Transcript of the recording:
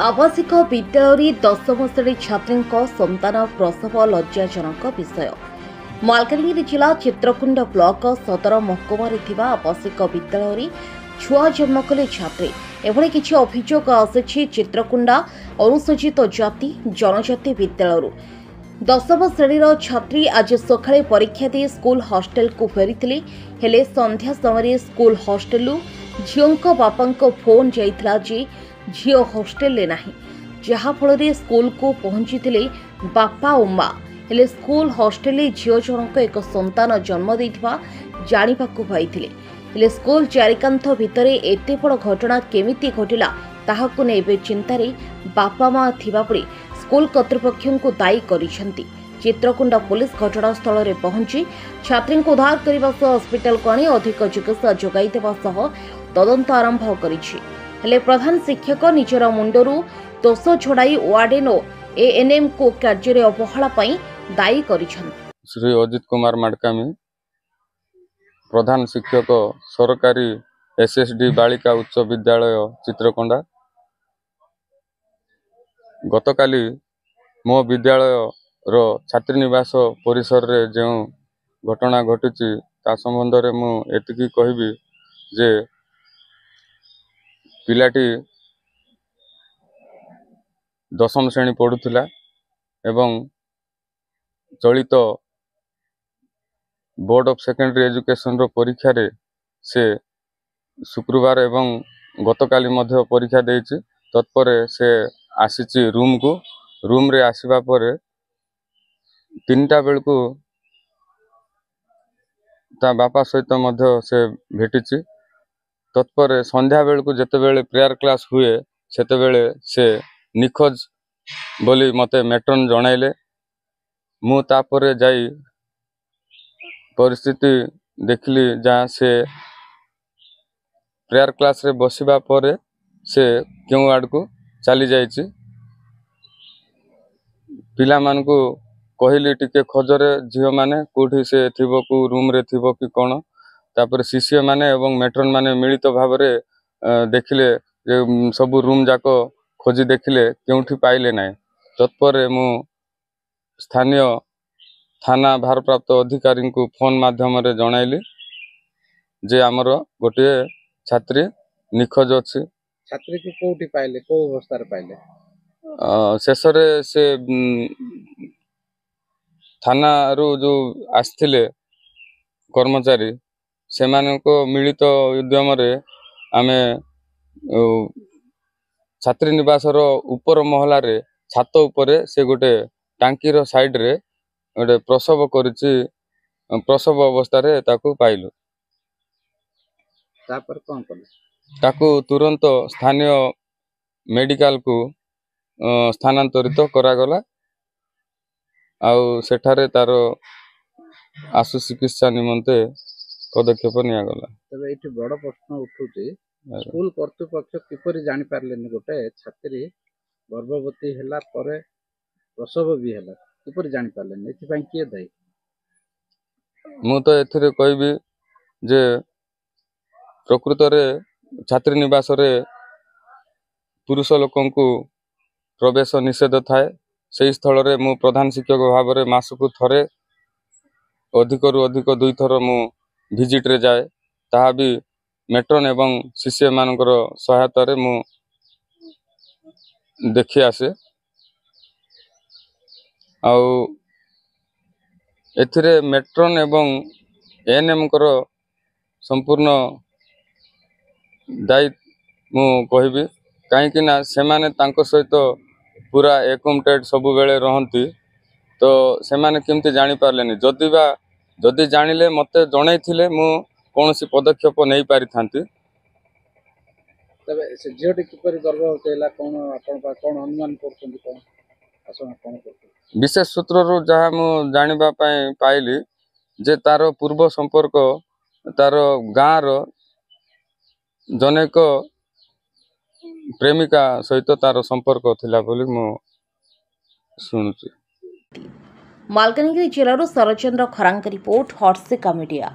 आवासिक विद्यालय दशम श्रेणी छात्री संतान प्रसव लज्जाजनक विषय। मालकानगिरी जिला चित्रकुंड ब्लॉक सदर महकुमार आवासिक विद्यालय छुआ जन्म कले छात्री एभली किछि अभियोग आसुछि। चित्रकुंडा अनुसूचित जाति जनजाति विद्यालय दशम श्रेणीर छात्री आज सकाळे परीक्षा दे स्कूल हॉस्टेल को फेरी हेले संध्या समय स्कूल हॉस्टेल झीओं बापा फोन जाइथिला जे झीओ हॉस्टेल ले नाही, जहा फल स्कूल को पहुंची बापा और माँ। हेले स्कूल हॉस्टेल झीओ जनक एक संतान जन्म देइथिबा जानिबाकु पाइथिले। हेले स्कूल चारिकांथ भितरे एते बड़ घटना केमिति घटिला ताहाकु नै चिंतार बापा माँ थिबा परि स्कूल कर्तृपक्ष को दायी करिसेंती। चित्रकुंडा पुलिस घटनास्थल में पहुंची छात्री को उद्धार करने सह हस्पिटाल को आनी अधिक चिकित्सा जोगाई देवा सह तदंत आरंभ करिछि। हेले प्रधान शिक्षक निजर मुंडरू दोष छड़ाई वार्डेन और एएनएम को कार्य अवहेला दायी करिछन्ति। श्री अजित कुमार माडकामी प्रधान शिक्षक सरकारी एसएसडी बालिका उच्च विद्यालय चित्रकोंडा। गतकाली मो विद्यालय रो छात्री निवास परिसर रे जो घटना घटी ता संबंध रे मु एतिकी कहबी जे पिलाटी दशम श्रेणी पढ़ुला एवं चलित बोर्ड ऑफ सेकेंडरी एजुकेशन रो परीक्षा रे से शुक्रवार एवं गतकाली मध्य परीक्षा देइछि। तत्पर से आसीछि रूम रे आसीबा परे 3टा बेल को ता बापा सहित मध्य से भेटिछि। तत्पर संध्या बेल को जेते बेले प्रेयर क्लास हुए सेते बेले से निखोज बोली मते मेट्रन जणाइले। मु तापरे जाई परिस्थिति देखली जहाँ से प्रेयर क्लास रे बसिबा परे से केउ आड़ को चली जाइछि। पिला मान को कहली टिके खोजरे झियो माने कोठी से थिबो को रूम रे थिबो कि कोन। तापर शिष्य माने एवं मेट्रन माने मिलित भावरे देखिले सब रूम जाको खोजी देखिले केउठी पाइले नाय। तत्पर मु स्थानीय थाना भारप्राप्त अधिकारी को फोन माध्यम रे जणाइली जे हमर गोटे छात्री निखोज अछि। छात्री को कोठी पाइले को अवस्था रे पाइले शेषरे से थाना रो जो आस्थिले कर्मचारी सेमानको मिलित उद्यम रे आमे छात्री निवास रो ऊपर महला रे छात ऊपर से गोटे टांकी रो साइड रे गोटे प्रसव करिछि। प्रसव अवस्था रे ताकू पाइलु। तापर कोन कले ताकू तुरंत स्थानीय मेडिकल को स्थानांतरित करा गला आउ सेठारे तार आशु चिकित्सा निमंते पदक्षेप निया गला। तबे एठी बड़ प्रश्न उठुची स्कूल कर्तृपक्ष किपरि जानि पारलेनि गोटे छात्री गर्भवती हैला परे प्रसव भी हैला किपरि जानि पारलेनि एथि पई के दाई। मु तो एथिरे कहबी जे प्रकृत रे छात्री निवास रे पुरुष लोकन को प्रवेश निषेध थाए। से स्थल रे मु प्रधान शिक्षक भाव रे मासकु थरे अधिक रु अधिक 2 थर मु विजिट रे जाए। ताहा भी मेट्रन एवं शिष्य मानकर सहायता रे मु देखि आसे। आउ एथिरे मेट्रन एवं एएनएम कर संपूर्ण दायी मु कहबी कहीं ना सेमाने तांको सहित पूरा एकमटेड सबु बेले रहंती। तो सेमाने केमती जानि पारलेनि जदि जानिले मते जणाइथिले मु कोनोसी पदक्षेप नै पारि थांती। तबे से जियोटी किपरि गर्भवती हैला कोन आपन कोन अनुमान करछन्ती कोन आसन कोन करछन्ती। विशेष सूत्र रो जहा मु जानिबा पई पाइली जे तारो पूर्व संपर्क तारो गाँ रो जनेक प्रेमिका सहित तार संपर्क थिला बोली मु सुनुची। मालकानगिरी जिलार सरचंद्र खरांक रिपोर्ट हर्षिका मीडिया।